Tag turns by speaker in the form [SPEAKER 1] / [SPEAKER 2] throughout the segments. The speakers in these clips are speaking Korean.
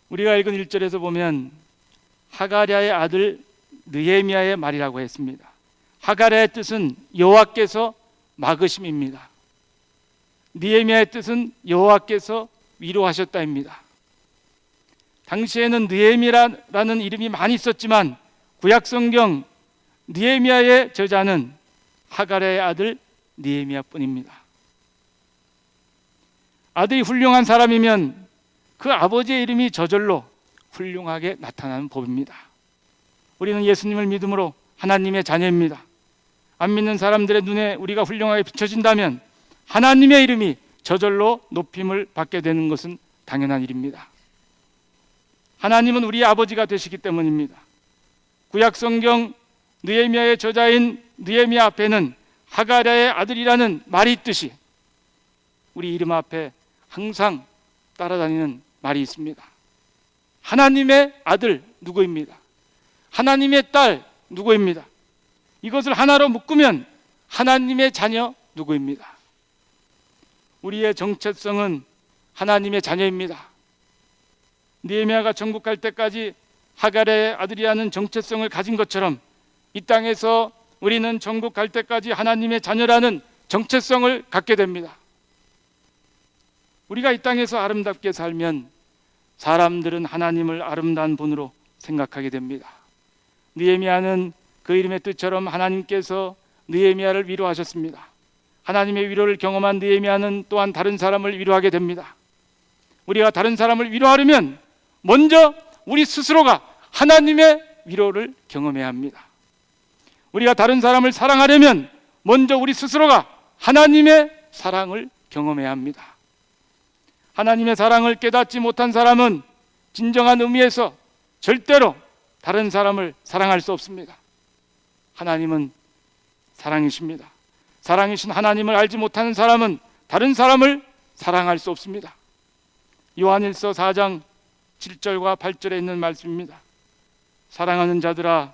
[SPEAKER 1] 우리가 읽은 1절에서 보면 하가랴의 아들 느헤미야의 말이라고 했습니다. 하가랴의 뜻은 여호와께서 막으심입니다. 느헤미야의 뜻은 여호와께서 위로하셨다입니다. 당시에는 느헤미야라는 이름이 많이 있었지만 구약성경 느헤미야의 저자는 하가랴의 아들 느헤미야뿐입니다. 아들이 훌륭한 사람이면 그 아버지의 이름이 저절로 훌륭하게 나타나는 법입니다. 우리는 예수님을 믿음으로 하나님의 자녀입니다. 안 믿는 사람들의 눈에 우리가 훌륭하게 비춰진다면 하나님의 이름이 저절로 높임을 받게 되는 것은 당연한 일입니다. 하나님은 우리의 아버지가 되시기 때문입니다. 구약성경 느헤미야의 저자인 느헤미야 앞에는 하가랴의 아들이라는 말이 있듯이 우리 이름 앞에 항상 따라다니는 말이 있습니다. 하나님의 아들 누구입니다. 하나님의 딸 누구입니다. 이것을 하나로 묶으면 하나님의 자녀 누구입니다. 우리의 정체성은 하나님의 자녀입니다. 느헤미야가 천국 갈 때까지 하가랴의 아들이라는 정체성을 가진 것처럼 이 땅에서 우리는 천국 갈 때까지 하나님의 자녀라는 정체성을 갖게 됩니다. 우리가 이 땅에서 아름답게 살면 사람들은 하나님을 아름다운 분으로 생각하게 됩니다. 느헤미야는 그 이름의 뜻처럼 하나님께서 느헤미야를 위로하셨습니다. 하나님의 위로를 경험한 느헤미야는 또한 다른 사람을 위로하게 됩니다. 우리가 다른 사람을 위로하려면 먼저 우리 스스로가 하나님의 위로를 경험해야 합니다. 우리가 다른 사람을 사랑하려면 먼저 우리 스스로가 하나님의 사랑을 경험해야 합니다. 하나님의 사랑을 깨닫지 못한 사람은 진정한 의미에서 절대로 다른 사람을 사랑할 수 없습니다. 하나님은 사랑이십니다. 사랑이신 하나님을 알지 못하는 사람은 다른 사람을 사랑할 수 없습니다. 요한일서 4장 7절과 8절에 있는 말씀입니다. 사랑하는 자들아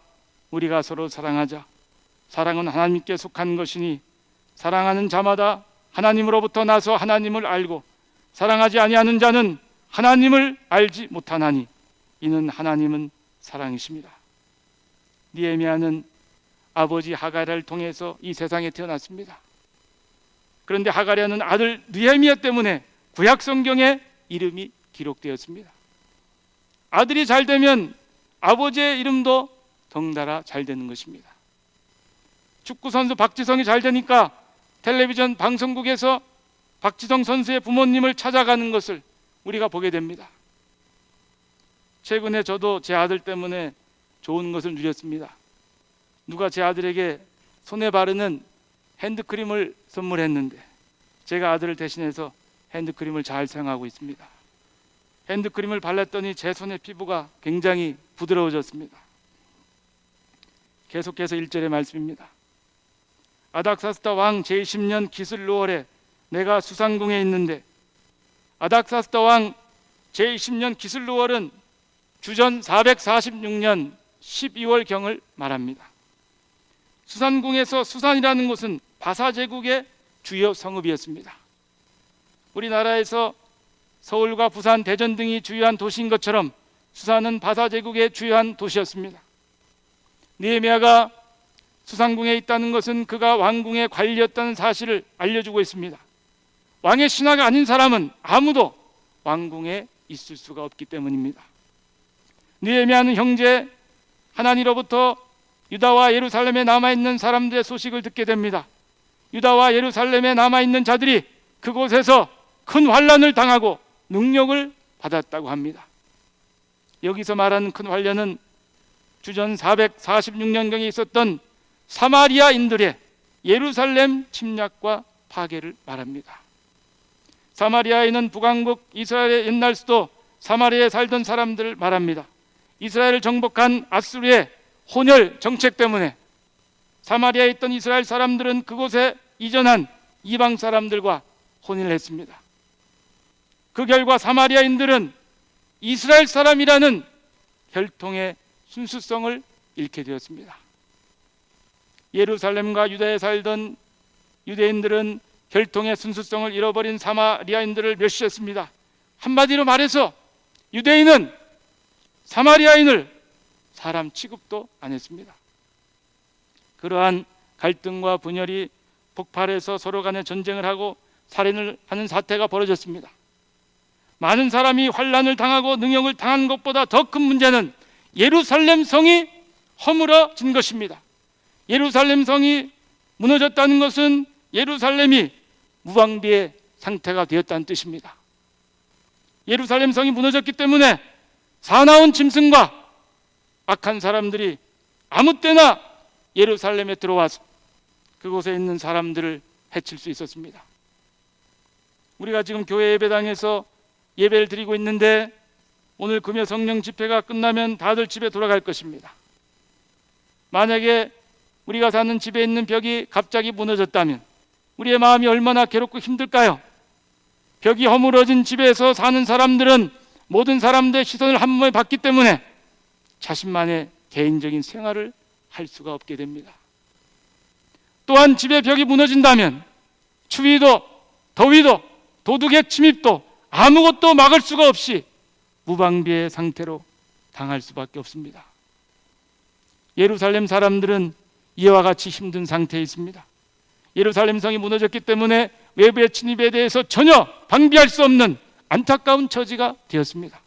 [SPEAKER 1] 우리가 서로 사랑하자. 사랑은 하나님께 속한 것이니 사랑하는 자마다 하나님으로부터 나서 하나님을 알고 사랑하지 아니하는 자는 하나님을 알지 못하나니 이는 하나님은 사랑이십니다. 느헤미야는 아버지 하가랴를 통해서 이 세상에 태어났습니다. 그런데 하가랴는 아들 느헤미야 때문에 구약 성경에 이름이 기록되었습니다. 아들이 잘 되면 아버지의 이름도 덩달아 잘 되는 것입니다. 축구선수 박지성이 잘 되니까 텔레비전 방송국에서 박지성 선수의 부모님을 찾아가는 것을 우리가 보게 됩니다. 최근에 저도 제 아들 때문에 좋은 것을 누렸습니다. 누가 제 아들에게 손에 바르는 핸드크림을 선물했는데 제가 아들을 대신해서 핸드크림을 잘 사용하고 있습니다. 핸드크림을 발랐더니 제 손의 피부가 굉장히 부드러워졌습니다. 계속해서 1절의 말씀입니다. 아닥사스다 왕 제20년 기슬루월에 내가 수산궁에 있는데, 아닥사스다 왕 제20년 기슬루월은 주전 446년 12월경을 말합니다. 수산궁에서 수산이라는 곳은 바사 제국의 주요 성읍이었습니다. 우리나라에서 서울과 부산, 대전 등이 주요한 도시인 것처럼 수산은 바사 제국의 주요한 도시였습니다. 느헤미야가 수산궁에 있다는 것은 그가 왕궁의 관리였다는 사실을 알려주고 있습니다. 왕의 신하가 아닌 사람은 아무도 왕궁에 있을 수가 없기 때문입니다. 느헤미야는 형제 하나니로부터 유다와 예루살렘에 남아있는 사람들의 소식을 듣게 됩니다. 유다와 예루살렘에 남아있는 자들이 그곳에서 큰 환난을 당하고 능력을 받았다고 합니다. 여기서 말하는 큰 환난은 주전 446년경에 있었던 사마리아인들의 예루살렘 침략과 파괴를 말합니다. 사마리아인은 북왕국 이스라엘의 옛날 수도 사마리아에 살던 사람들을 말합니다. 이스라엘을 정복한 아수르의 혼혈 정책 때문에 사마리아에 있던 이스라엘 사람들은 그곳에 이전한 이방 사람들과 혼인을 했습니다. 그 결과 사마리아인들은 이스라엘 사람이라는 혈통의 순수성을 잃게 되었습니다. 예루살렘과 유다에 살던 유대인들은 혈통의 순수성을 잃어버린 사마리아인들을 멸시했습니다. 한마디로 말해서 유대인은 사마리아인을 사람 취급도 안 했습니다. 그러한 갈등과 분열이 폭발해서 서로 간에 전쟁을 하고 살인을 하는 사태가 벌어졌습니다. 많은 사람이 환난을 당하고 능욕을 당한 것보다 더 큰 문제는 예루살렘 성이 허물어진 것입니다. 예루살렘 성이 무너졌다는 것은 예루살렘이 무방비의 상태가 되었다는 뜻입니다. 예루살렘 성이 무너졌기 때문에 사나운 짐승과 악한 사람들이 아무 때나 예루살렘에 들어와서 그곳에 있는 사람들을 해칠 수 있었습니다. 우리가 지금 교회 예배당에서 예배를 드리고 있는데 오늘 금요 성령 집회가 끝나면 다들 집에 돌아갈 것입니다. 만약에 우리가 사는 집에 있는 벽이 갑자기 무너졌다면 우리의 마음이 얼마나 괴롭고 힘들까요? 벽이 허물어진 집에서 사는 사람들은 모든 사람들의 시선을 한 번에 받기 때문에 자신만의 개인적인 생활을 할 수가 없게 됩니다. 또한 집의 벽이 무너진다면 추위도 더위도 도둑의 침입도 아무것도 막을 수가 없이 무방비의 상태로 당할 수밖에 없습니다. 예루살렘 사람들은 이와 같이 힘든 상태에 있습니다. 예루살렘 성이 무너졌기 때문에 외부의 침입에 대해서 전혀 방비할 수 없는 안타까운 처지가 되었습니다.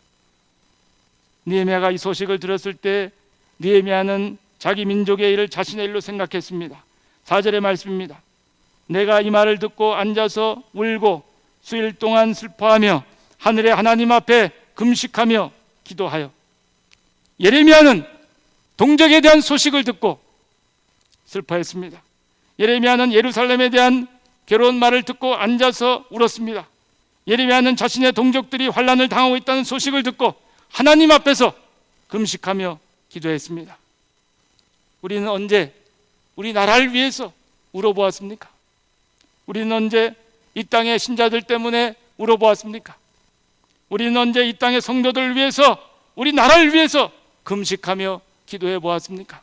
[SPEAKER 1] 느헤미야가 이 소식을 들었을 때 느헤미야는 자기 민족의 일을 자신의 일로 생각했습니다. 4절의 말씀입니다. 내가 이 말을 듣고 앉아서 울고 수일 동안 슬퍼하며 하늘의 하나님 앞에 금식하며 기도하여. 예레미야는 동족에 대한 소식을 듣고 슬퍼했습니다. 예레미야는 예루살렘에 대한 괴로운 말을 듣고 앉아서 울었습니다. 예레미야는 자신의 동족들이 환난을 당하고 있다는 소식을 듣고 하나님 앞에서 금식하며 기도했습니다. 우리는 언제 우리 나라를 위해서 울어보았습니까? 우리는 언제 이 땅의 신자들 때문에 울어보았습니까? 우리는 언제 이 땅의 성도들을 위해서 우리 나라를 위해서 금식하며 기도해 보았습니까?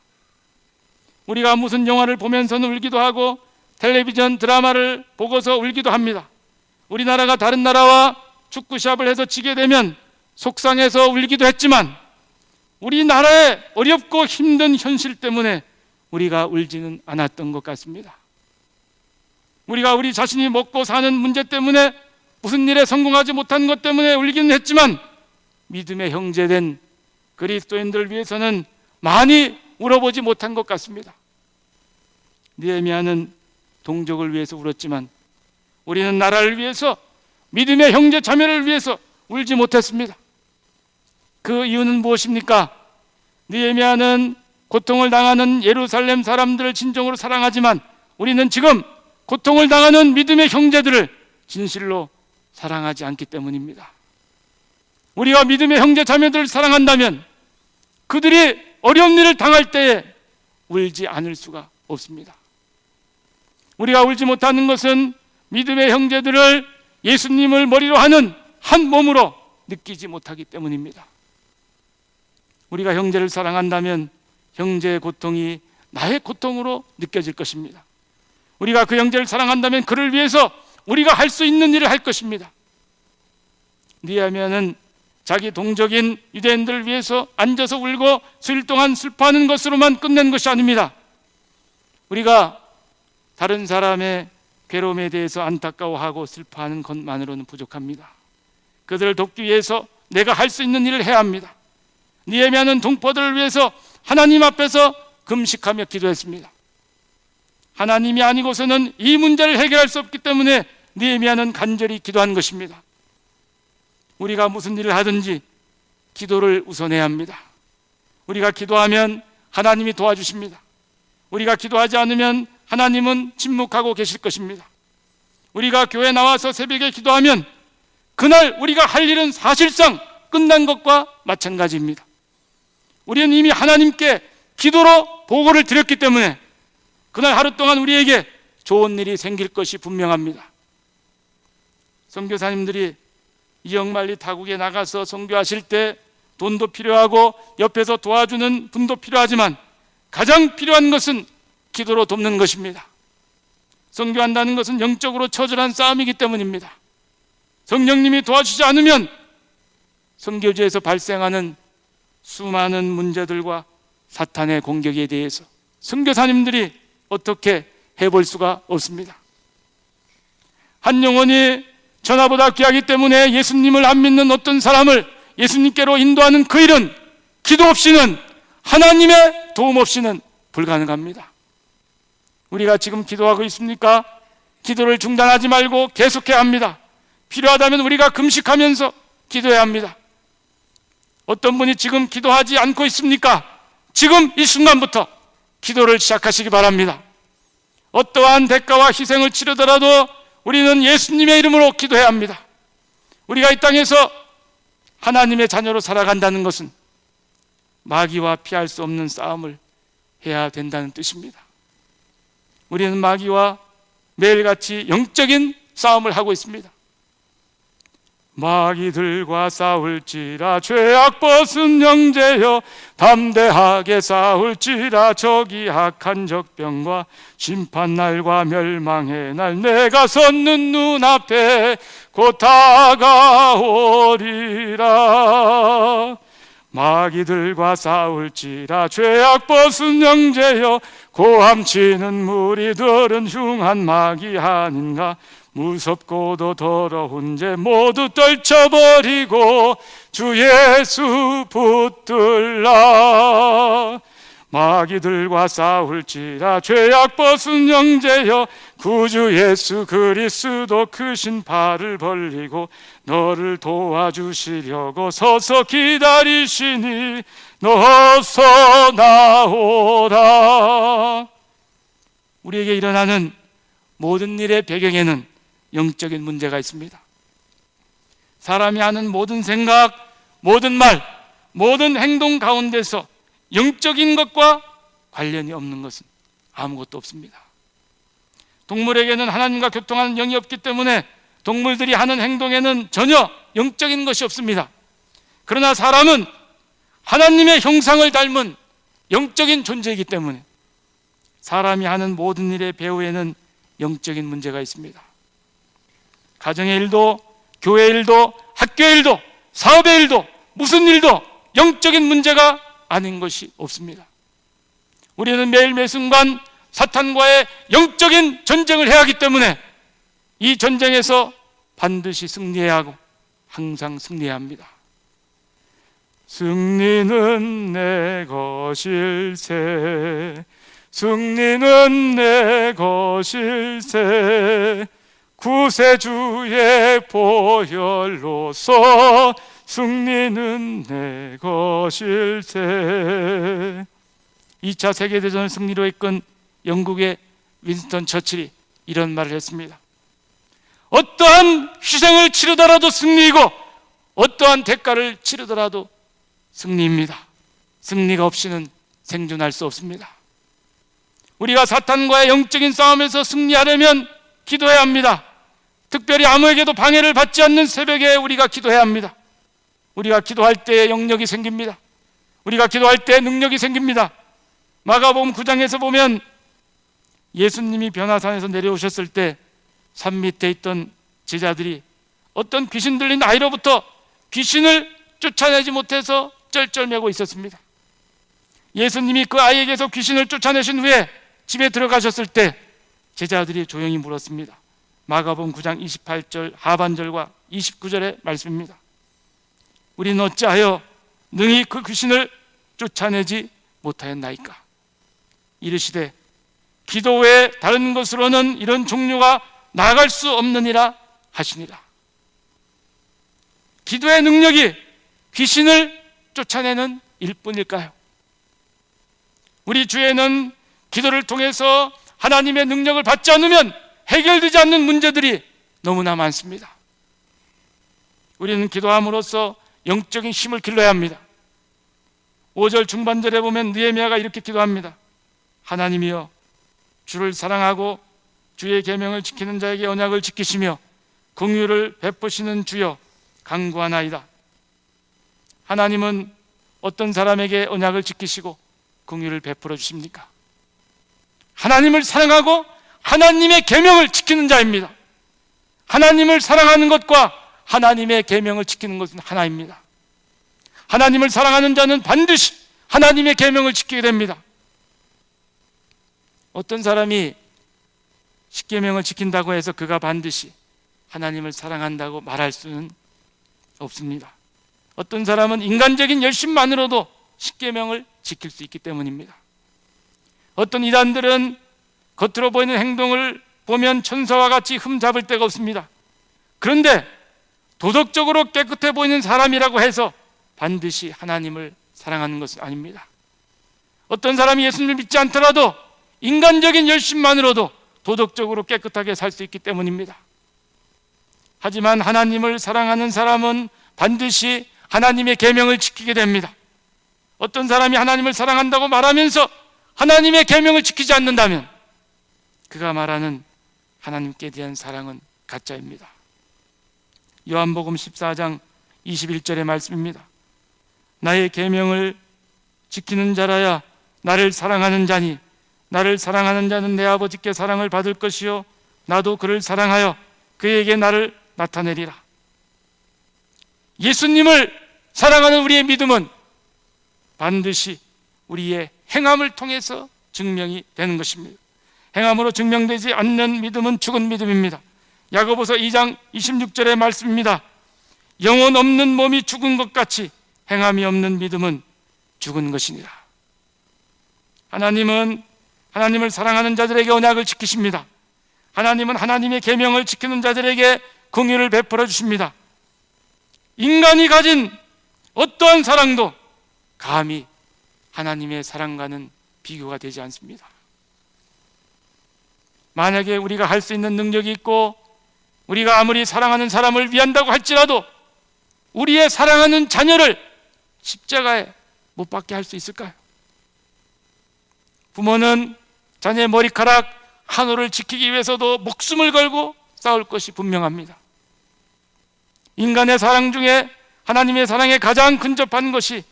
[SPEAKER 1] 우리가 무슨 영화를 보면서는 울기도 하고 텔레비전 드라마를 보고서 울기도 합니다. 우리나라가 다른 나라와 축구 시합을 해서 지게 되면 속상해서 울기도 했지만 우리나라의 어렵고 힘든 현실 때문에 우리가 울지는 않았던 것 같습니다. 우리가 우리 자신이 먹고 사는 문제 때문에 무슨 일에 성공하지 못한 것 때문에 울기는 했지만 믿음의 형제된 그리스도인들을 위해서는 많이 울어보지 못한 것 같습니다. 느헤미야는 동족을 위해서 울었지만 우리는 나라를 위해서 믿음의 형제 자매를 위해서 울지 못했습니다. 그 이유는 무엇입니까? 느헤미야는 고통을 당하는 예루살렘 사람들을 진정으로 사랑하지만 우리는 지금 고통을 당하는 믿음의 형제들을 진실로 사랑하지 않기 때문입니다. 우리가 믿음의 형제 자매들을 사랑한다면 그들이 어려운 일을 당할 때에 울지 않을 수가 없습니다. 우리가 울지 못하는 것은 믿음의 형제들을 예수님을 머리로 하는 한 몸으로 느끼지 못하기 때문입니다. 우리가 형제를 사랑한다면 형제의 고통이 나의 고통으로 느껴질 것입니다. 우리가 그 형제를 사랑한다면 그를 위해서 우리가 할 수 있는 일을 할 것입니다. 느헤미야는 자기 동족인 유대인들을 위해서 앉아서 울고 수일 동안 슬퍼하는 것으로만 끝낸 것이 아닙니다. 우리가 다른 사람의 괴로움에 대해서 안타까워하고 슬퍼하는 것만으로는 부족합니다. 그들을 돕기 위해서 내가 할 수 있는 일을 해야 합니다. 느헤미야는 동포들을 위해서 하나님 앞에서 금식하며 기도했습니다. 하나님이 아니고서는 이 문제를 해결할 수 없기 때문에 느헤미야는 간절히 기도한 것입니다. 우리가 무슨 일을 하든지 기도를 우선해야 합니다. 우리가 기도하면 하나님이 도와주십니다. 우리가 기도하지 않으면 하나님은 침묵하고 계실 것입니다. 우리가 교회 나와서 새벽에 기도하면 그날 우리가 할 일은 사실상 끝난 것과 마찬가지입니다. 우리는 이미 하나님께 기도로 보고를 드렸기 때문에 그날 하루 동안 우리에게 좋은 일이 생길 것이 분명합니다. 선교사님들이 이영만리 타국에 나가서 선교하실 때 돈도 필요하고 옆에서 도와주는 분도 필요하지만 가장 필요한 것은 기도로 돕는 것입니다. 선교한다는 것은 영적으로 처절한 싸움이기 때문입니다. 성령님이 도와주지 않으면 선교지에서 발생하는 수많은 문제들과 사탄의 공격에 대해서 선교사님들이 어떻게 해볼 수가 없습니다. 한 영혼이 전화보다 귀하기 때문에 예수님을 안 믿는 어떤 사람을 예수님께로 인도하는 그 일은 기도 없이는, 하나님의 도움 없이는 불가능합니다. 우리가 지금 기도하고 있습니까? 기도를 중단하지 말고 계속해야 합니다. 필요하다면 우리가 금식하면서 기도해야 합니다. 어떤 분이 지금 기도하지 않고 있습니까? 지금 이 순간부터 기도를 시작하시기 바랍니다. 어떠한 대가와 희생을 치르더라도 우리는 예수님의 이름으로 기도해야 합니다. 우리가 이 땅에서 하나님의 자녀로 살아간다는 것은 마귀와 피할 수 없는 싸움을 해야 된다는 뜻입니다. 우리는 마귀와 매일같이 영적인 싸움을 하고 있습니다. 마귀들과 싸울지라 죄악 벗은 형제여, 담대하게 싸울지라 저기 악한 적병과 심판날과 멸망의 날 내가 섰는 눈앞에 곧 다가오리라. 마귀들과 싸울지라 죄악 벗은 형제여, 고함치는 무리들은 흉한 마귀 아닌가. 무섭고도 더러운 죄 모두 떨쳐버리고 주 예수 붙들라. 마귀들과 싸울지라 죄악 벗은 형제여, 구주 예수 그리스도 크신 팔을 벌리고 너를 도와주시려고 서서 기다리시니 너서 나오라. 우리에게 일어나는 모든 일의 배경에는 영적인 문제가 있습니다. 사람이 하는 모든 생각, 모든 말, 모든 행동 가운데서 영적인 것과 관련이 없는 것은 아무것도 없습니다. 동물에게는 하나님과 교통하는 영이 없기 때문에 동물들이 하는 행동에는 전혀 영적인 것이 없습니다. 그러나 사람은 하나님의 형상을 닮은 영적인 존재이기 때문에 사람이 하는 모든 일의 배후에는 영적인 문제가 있습니다. 가정의 일도, 교회 일도, 학교의 일도, 사업의 일도, 무슨 일도 영적인 문제가 아닌 것이 없습니다. 우리는 매일 매순간 사탄과의 영적인 전쟁을 해야 하기 때문에 이 전쟁에서 반드시 승리해야 하고 항상 승리해야 합니다. 승리는 내 것일세, 승리는 내 것일세, 구세주의 보혈로서 승리는 내 것일세. 2차 세계대전을 승리로 이끈 영국의 윈스턴 처칠이 이런 말을 했습니다. 어떠한 희생을 치르더라도 승리이고 어떠한 대가를 치르더라도 승리입니다. 승리가 없이는 생존할 수 없습니다. 우리가 사탄과의 영적인 싸움에서 승리하려면 기도해야 합니다. 특별히 아무에게도 방해를 받지 않는 새벽에 우리가 기도해야 합니다. 우리가 기도할 때 영역이 생깁니다. 우리가 기도할 때 능력이 생깁니다. 마가복음 9장에서 보면 예수님이 변화산에서 내려오셨을 때 산 밑에 있던 제자들이 어떤 귀신 들린 아이로부터 귀신을 쫓아내지 못해서 쩔쩔매고 있었습니다. 예수님이 그 아이에게서 귀신을 쫓아내신 후에 집에 들어가셨을 때 제자들이 조용히 물었습니다. 마가복음 9장 28절 하반절과 29절의 말씀입니다. 우리는 어찌하여 능히 그 귀신을 쫓아내지 못하였나이까? 이르시되 기도 외에 다른 것으로는 이런 종류가 나아갈 수 없느니라 하시니라. 기도의 능력이 귀신을 쫓아내는 일뿐일까요? 우리 주에는 기도를 통해서 하나님의 능력을 받지 않으면 해결되지 않는 문제들이 너무나 많습니다. 우리는 기도함으로써 영적인 힘을 길러야 합니다. 5절 중반절에 보면 느헤미야가 이렇게 기도합니다. 하나님이여, 주를 사랑하고 주의 계명을 지키는 자에게 언약을 지키시며 긍휼을 베푸시는 주여 간구하나이다. 하나님은 어떤 사람에게 언약을 지키시고 긍휼을 베풀어 주십니까? 하나님을 사랑하고 하나님의 계명을 지키는 자입니다. 하나님을 사랑하는 것과 하나님의 계명을 지키는 것은 하나입니다. 하나님을 사랑하는 자는 반드시 하나님의 계명을 지키게 됩니다. 어떤 사람이 십계명을 지킨다고 해서 그가 반드시 하나님을 사랑한다고 말할 수는 없습니다. 어떤 사람은 인간적인 열심만으로도 십계명을 지킬 수 있기 때문입니다. 어떤 이단들은 겉으로 보이는 행동을 보면 천사와 같이 흠잡을 데가 없습니다. 그런데 도덕적으로 깨끗해 보이는 사람이라고 해서 반드시 하나님을 사랑하는 것은 아닙니다. 어떤 사람이 예수님을 믿지 않더라도 인간적인 열심만으로도 도덕적으로 깨끗하게 살 수 있기 때문입니다. 하지만 하나님을 사랑하는 사람은 반드시 하나님의 계명을 지키게 됩니다. 어떤 사람이 하나님을 사랑한다고 말하면서 하나님의 계명을 지키지 않는다면 그가 말하는 하나님께 대한 사랑은 가짜입니다. 요한복음 14장 21절의 말씀입니다. 나의 계명을 지키는 자라야 나를 사랑하는 자니 나를 사랑하는 자는 내 아버지께 사랑을 받을 것이요 나도 그를 사랑하여 그에게 나를 나타내리라. 예수님을 사랑하는 우리의 믿음은 반드시 우리의 행함을 통해서 증명이 되는 것입니다. 행함으로 증명되지 않는 믿음은 죽은 믿음입니다. 야고보서 2장 26절의 말씀입니다. 영혼 없는 몸이 죽은 것 같이 행함이 없는 믿음은 죽은 것이니라. 하나님은 하나님을 사랑하는 자들에게 언약을 지키십니다. 하나님은 하나님의 계명을 지키는 자들에게 긍휼을 베풀어 주십니다. 인간이 가진 어떠한 사랑도 감히 하나님의 사랑과는 비교가 되지 않습니다. 만약에 우리가 할 수 있는 능력이 있고 우리가 아무리 사랑하는 사람을 위한다고 할지라도 우리의 사랑하는 자녀를 십자가에 못 박게 할 수 있을까요? 부모는 자녀의 머리카락 한 올을 지키기 위해서도 목숨을 걸고 싸울 것이 분명합니다. 인간의 사랑 중에 하나님의 사랑에 가장 근접한 것이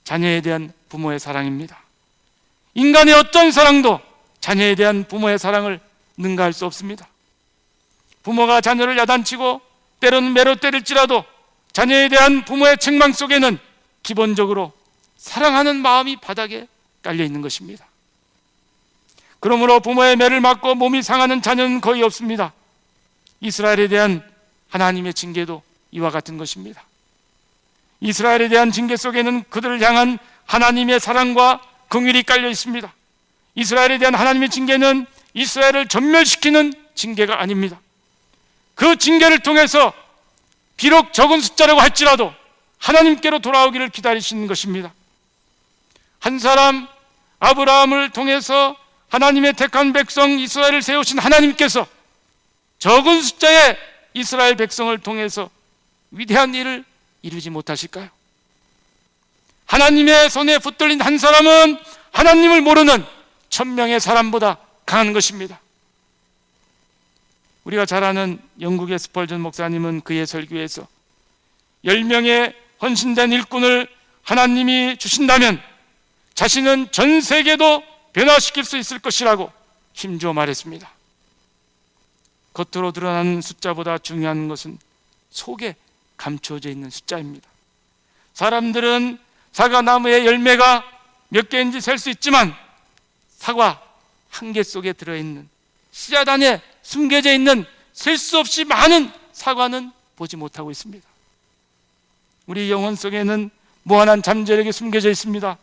[SPEAKER 1] 자녀에 대한 부모의 사랑입니다. 인간의 어떤 사랑도 자녀에 대한 부모의 사랑을 능가할 수 없습니다. 부모가 자녀를 야단치고 때로는 매로 때릴지라도 자녀에 대한 부모의 책망 속에는 기본적으로 사랑하는 마음이 바닥에 깔려 있는 것입니다. 그러므로 부모의 매를 맞고 몸이 상하는 자녀는 거의 없습니다. 이스라엘에 대한 하나님의 징계도 이와 같은 것입니다. 이스라엘에 대한 징계 속에는 그들을 향한 하나님의 사랑과 긍휼이 깔려 있습니다. 이스라엘에 대한 하나님의 징계는 이스라엘을 전멸시키는 징계가 아닙니다. 그 징계를 통해서 비록 적은 숫자라고 할지라도 하나님께로 돌아오기를 기다리시는 것입니다. 한 사람 아브라함을 통해서 하나님의 택한 백성 이스라엘을 세우신 하나님께서 적은 숫자의 이스라엘 백성을 통해서 위대한 일을 이루지 못하실까요? 하나님의 손에 붙들린 한 사람은 하나님을 모르는 1000명의 사람보다 강한 것입니다. 우리가 잘 아는 영국의 스펄전 목사님은 그의 설교에서 10명의 헌신된 일꾼을 하나님이 주신다면 자신은 전 세계도 변화시킬 수 있을 것이라고 힘주어 말했습니다. 겉으로 드러나는 숫자보다 중요한 것은 속에 감추어져 있는 숫자입니다. 사람들은 사과나무의 열매가 몇 개인지 셀 수 있지만 사과 한 개 속에 들어있는 씨앗 안에 숨겨져 있는 셀 수 없이 많은 사과는 보지 못하고 있습니다. 우리 영혼 속에는 무한한 잠재력이 숨겨져 있습니다.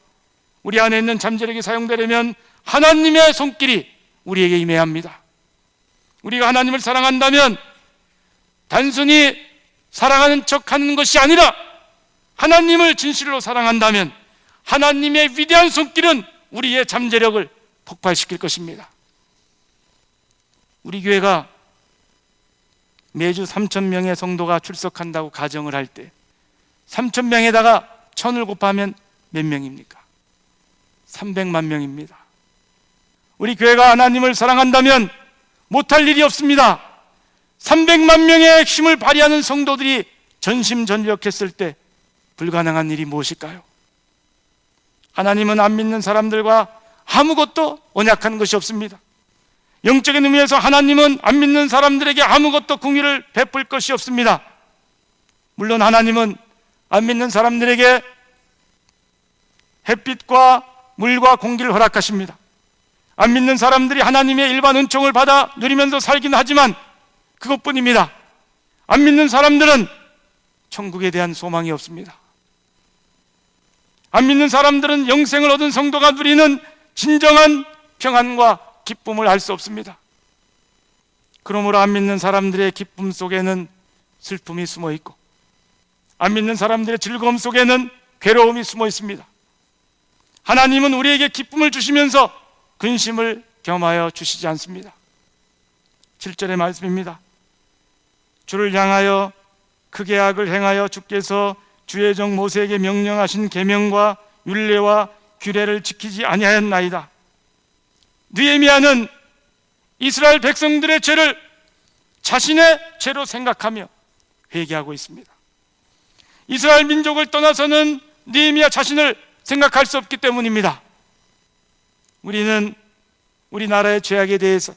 [SPEAKER 1] 우리 안에 있는 잠재력이 사용되려면 하나님의 손길이 우리에게 임해야 합니다. 우리가 하나님을 사랑한다면 단순히 사랑하는 척하는 것이 아니라 하나님을 진실로 사랑한다면 하나님의 위대한 손길은 우리의 잠재력을 폭발시킬 것입니다. 우리 교회가 매주 3,000명의 성도가 출석한다고 가정을 할 때 3,000명에다가 1,000을 곱하면 몇 명입니까? 300만 명입니다. 우리 교회가 하나님을 사랑한다면 못할 일이 없습니다. 300만 명의 힘을 발휘하는 성도들이 전심전력했을 때 불가능한 일이 무엇일까요? 하나님은 안 믿는 사람들과 아무것도 언약하는 것이 없습니다. 영적인 의미에서 하나님은 안 믿는 사람들에게 아무것도 긍휼을 베풀 것이 없습니다. 물론 하나님은 안 믿는 사람들에게 햇빛과 물과 공기를 허락하십니다. 안 믿는 사람들이 하나님의 일반 은총을 받아 누리면서 살긴 하지만 그것뿐입니다. 안 믿는 사람들은 천국에 대한 소망이 없습니다. 안 믿는 사람들은 영생을 얻은 성도가 누리는 진정한 평안과 기쁨을 알 수 없습니다. 그러므로 안 믿는 사람들의 기쁨 속에는 슬픔이 숨어 있고, 안 믿는 사람들의 즐거움 속에는 괴로움이 숨어 있습니다. 하나님은 우리에게 기쁨을 주시면서 근심을 겸하여 주시지 않습니다. 7절의 말씀입니다. 주를 향하여 크게 악을 행하여 주께서 주의 종 모세에게 명령하신 계명과 율례와 규례를 지키지 아니하였나이다. 느헤미야는 이스라엘 백성들의 죄를 자신의 죄로 생각하며 회개하고 있습니다. 이스라엘 민족을 떠나서는 느헤미야 자신을 생각할 수 없기 때문입니다. 우리는 우리나라의 죄악에 대해서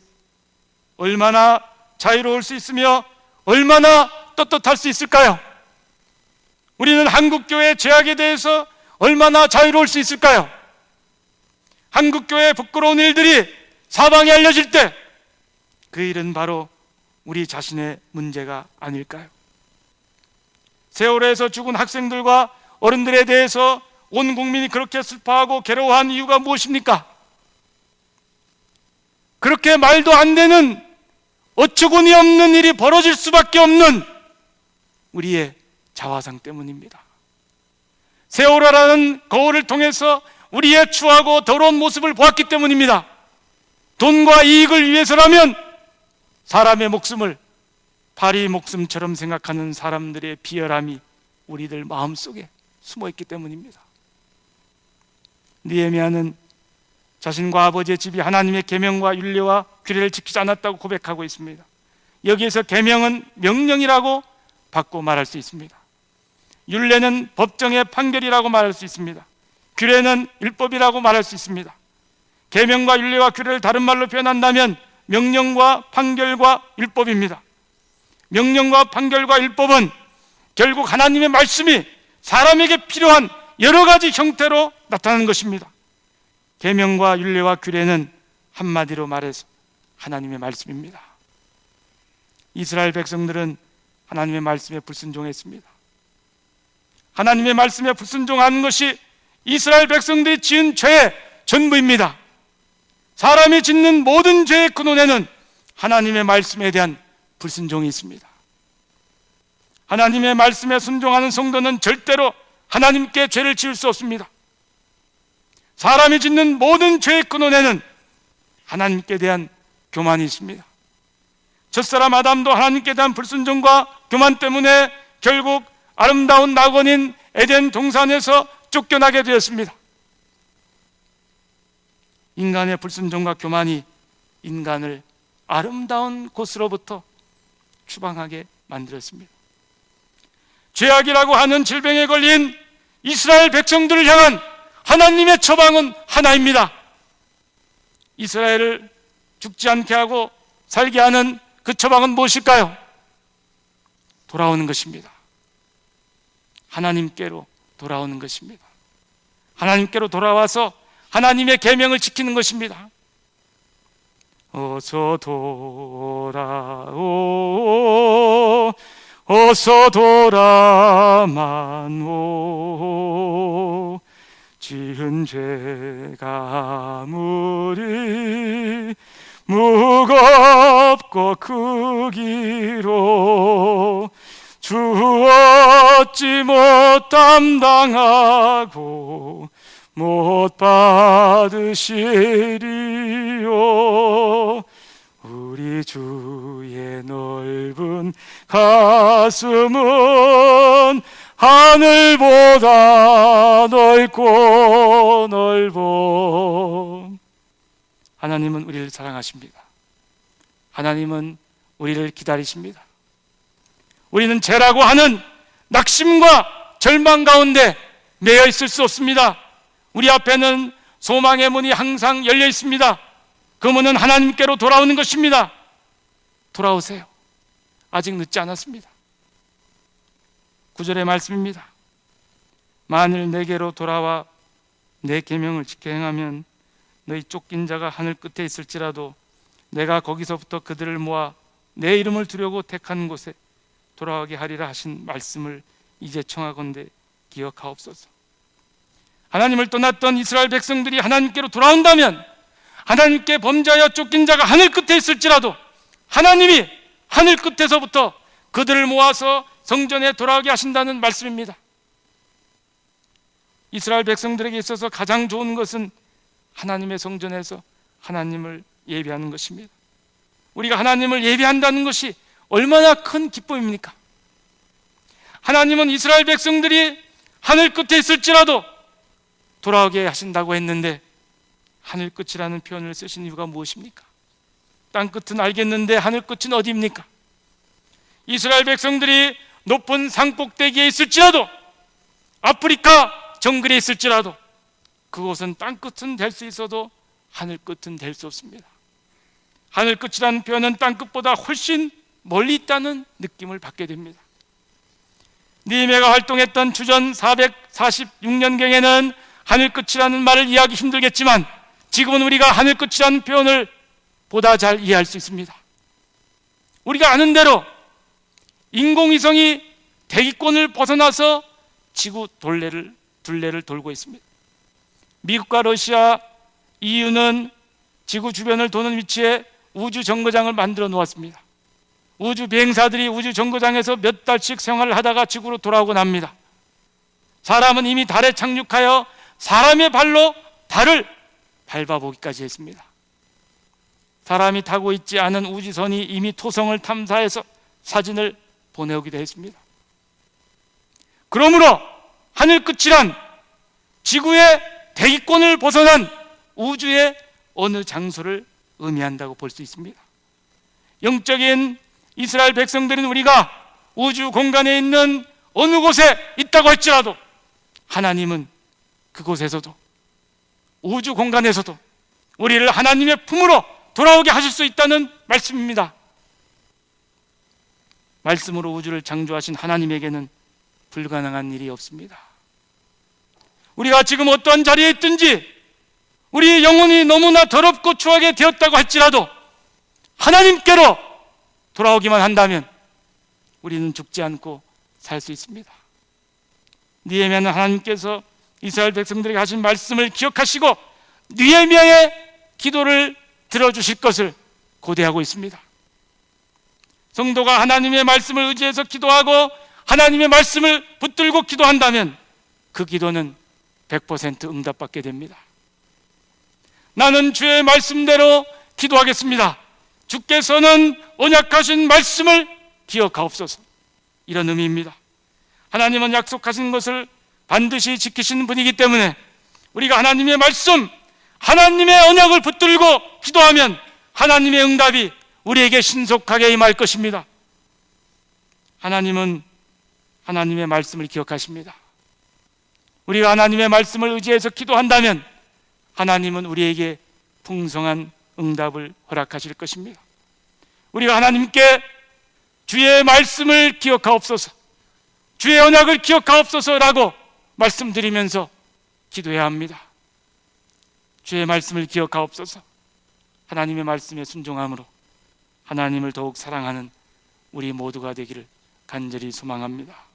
[SPEAKER 1] 얼마나 자유로울 수 있으며 얼마나 떳떳할 수 있을까요? 우리는 한국교회의 죄악에 대해서 얼마나 자유로울 수 있을까요? 한국교회의 부끄러운 일들이 사방에 알려질 때 그 일은 바로 우리 자신의 문제가 아닐까요? 세월호에서 죽은 학생들과 어른들에 대해서 온 국민이 그렇게 슬퍼하고 괴로워한 이유가 무엇입니까? 그렇게 말도 안 되는 어처구니 없는 일이 벌어질 수밖에 없는 우리의 자화상 때문입니다. 세월호라는 거울을 통해서 우리의 추하고 더러운 모습을 보았기 때문입니다. 돈과 이익을 위해서라면 사람의 목숨을 파리 목숨처럼 생각하는 사람들의 비열함이 우리들 마음속에 숨어있기 때문입니다. 느헤미야는 자신과 아버지의 집이 하나님의 계명과 율례와 규례를 지키지 않았다고 고백하고 있습니다. 여기에서 계명은 명령이라고 바꿔 말할 수 있습니다. 율례는 법정의 판결이라고 말할 수 있습니다. 규례는 율법이라고 말할 수 있습니다. 계명과 율례와 규례를 다른 말로 표현한다면 명령과 판결과 율법입니다. 명령과 판결과 율법은 결국 하나님의 말씀이 사람에게 필요한 여러 가지 형태로 나타나는 것입니다. 계명과 율례와 규례는 한마디로 말해서 하나님의 말씀입니다. 이스라엘 백성들은 하나님의 말씀에 불순종했습니다. 하나님의 말씀에 불순종하는 것이 이스라엘 백성들이 지은 죄의 전부입니다. 사람이 짓는 모든 죄의 근원에는 하나님의 말씀에 대한 불순종이 있습니다. 하나님의 말씀에 순종하는 성도는 절대로 하나님께 죄를 지을 수 없습니다. 사람이 짓는 모든 죄의 근원에는 하나님께 대한 교만이 있습니다. 첫사람 아담도 하나님께 대한 불순종과 교만 때문에 결국 아름다운 낙원인 에덴 동산에서 쫓겨나게 되었습니다. 인간의 불순종과 교만이 인간을 아름다운 곳으로부터 추방하게 만들었습니다. 죄악이라고 하는 질병에 걸린 이스라엘 백성들을 향한 하나님의 처방은 하나입니다. 이스라엘을 죽지 않게 하고 살게 하는 그 처방은 무엇일까요? 돌아오는 것입니다. 하나님께로 돌아오는 것입니다. 하나님께로 돌아와서 하나님의 계명을 지키는 것입니다. 어서 돌아오, 어서 돌아만 오. 지은 죄가 아무리 무겁고 크기로 주 어찌 못 담당하고 못 받으시리요. 우리 주의 넓은 가슴은 하늘보다 넓고 넓어. 하나님은 우리를 사랑하십니다. 하나님은 우리를 기다리십니다. 우리는 죄라고 하는 낙심과 절망 가운데 매여 있을 수 없습니다. 우리 앞에는 소망의 문이 항상 열려 있습니다. 그 문은 하나님께로 돌아오는 것입니다. 돌아오세요. 아직 늦지 않았습니다. 9절의 말씀입니다. 만일 내게로 돌아와 내 계명을 지켜 행하면 너희 쫓긴 자가 하늘 끝에 있을지라도 내가 거기서부터 그들을 모아 내 이름을 두려고 택한 곳에 돌아가게 하리라 하신 말씀을 이제 청하건대 기억하옵소서. 하나님을 떠났던 이스라엘 백성들이 하나님께로 돌아온다면, 하나님께 범죄하여 쫓긴 자가 하늘 끝에 있을지라도 하나님이 하늘 끝에서부터 그들을 모아서 성전에 돌아오게 하신다는 말씀입니다. 이스라엘 백성들에게 있어서 가장 좋은 것은 하나님의 성전에서 하나님을 예배하는 것입니다. 우리가 하나님을 예배한다는 것이 얼마나 큰 기쁨입니까? 하나님은 이스라엘 백성들이 하늘 끝에 있을지라도 돌아오게 하신다고 했는데, 하늘 끝이라는 표현을 쓰신 이유가 무엇입니까? 땅 끝은 알겠는데 하늘 끝은 어디입니까? 이스라엘 백성들이 높은 산 꼭대기에 있을지라도, 아프리카 정글에 있을지라도 그곳은 땅 끝은 될 수 있어도 하늘 끝은 될 수 없습니다. 하늘 끝이라는 표현은 땅 끝보다 훨씬 멀리 있다는 느낌을 받게 됩니다. 느헤미야가 활동했던 주전 446년경에는 하늘 끝이라는 말을 이해하기 힘들겠지만, 지금은 우리가 하늘 끝이라는 표현을 보다 잘 이해할 수 있습니다. 우리가 아는 대로 인공위성이 대기권을 벗어나서 지구 둘레를 돌고 있습니다. 미국과 러시아, EU는 지구 주변을 도는 위치에 우주 정거장을 만들어 놓았습니다. 우주 비행사들이 우주 정거장에서 몇 달씩 생활을 하다가 지구로 돌아오곤 합니다. 사람은 이미 달에 착륙하여 사람의 발로 달을 밟아보기까지 했습니다. 사람이 타고 있지 않은 우주선이 이미 토성을 탐사해서 사진을 보내오기도 했습니다. 그러므로 하늘 끝이란 지구의 대기권을 벗어난 우주의 어느 장소를 의미한다고 볼 수 있습니다. 영적인 이스라엘 백성들인 우리가 우주 공간에 있는 어느 곳에 있다고 할지라도, 하나님은 그곳에서도, 우주 공간에서도 우리를 하나님의 품으로 돌아오게 하실 수 있다는 말씀입니다. 말씀으로 우주를 창조하신 하나님에게는 불가능한 일이 없습니다. 우리가 지금 어떠한 자리에 있든지, 우리 영혼이 너무나 더럽고 추하게 되었다고 할지라도 하나님께로 돌아오기만 한다면 우리는 죽지 않고 살 수 있습니다. 느헤미야는 하나님께서 이스라엘 백성들에게 하신 말씀을 기억하시고 느헤미야의 기도를 들어주실 것을 고대하고 있습니다. 성도가 하나님의 말씀을 의지해서 기도하고 하나님의 말씀을 붙들고 기도한다면 그 기도는 100% 응답받게 됩니다. 나는 주의 말씀대로 기도하겠습니다. 주께서는 언약하신 말씀을 기억하옵소서. 이런 의미입니다. 하나님은 약속하신 것을 반드시 지키시는 분이기 때문에 우리가 하나님의 말씀, 하나님의 언약을 붙들고 기도하면 하나님의 응답이 우리에게 신속하게 임할 것입니다. 하나님은 하나님의 말씀을 기억하십니다. 우리가 하나님의 말씀을 의지해서 기도한다면 하나님은 우리에게 풍성한 응답을 허락하실 것입니다. 우리가 하나님께 주의 말씀을 기억하옵소서, 주의 언약을 기억하옵소서라고 말씀드리면서 기도해야 합니다. 주의 말씀을 기억하옵소서. 하나님의 말씀에 순종함으로 하나님을 더욱 사랑하는 우리 모두가 되기를 간절히 소망합니다.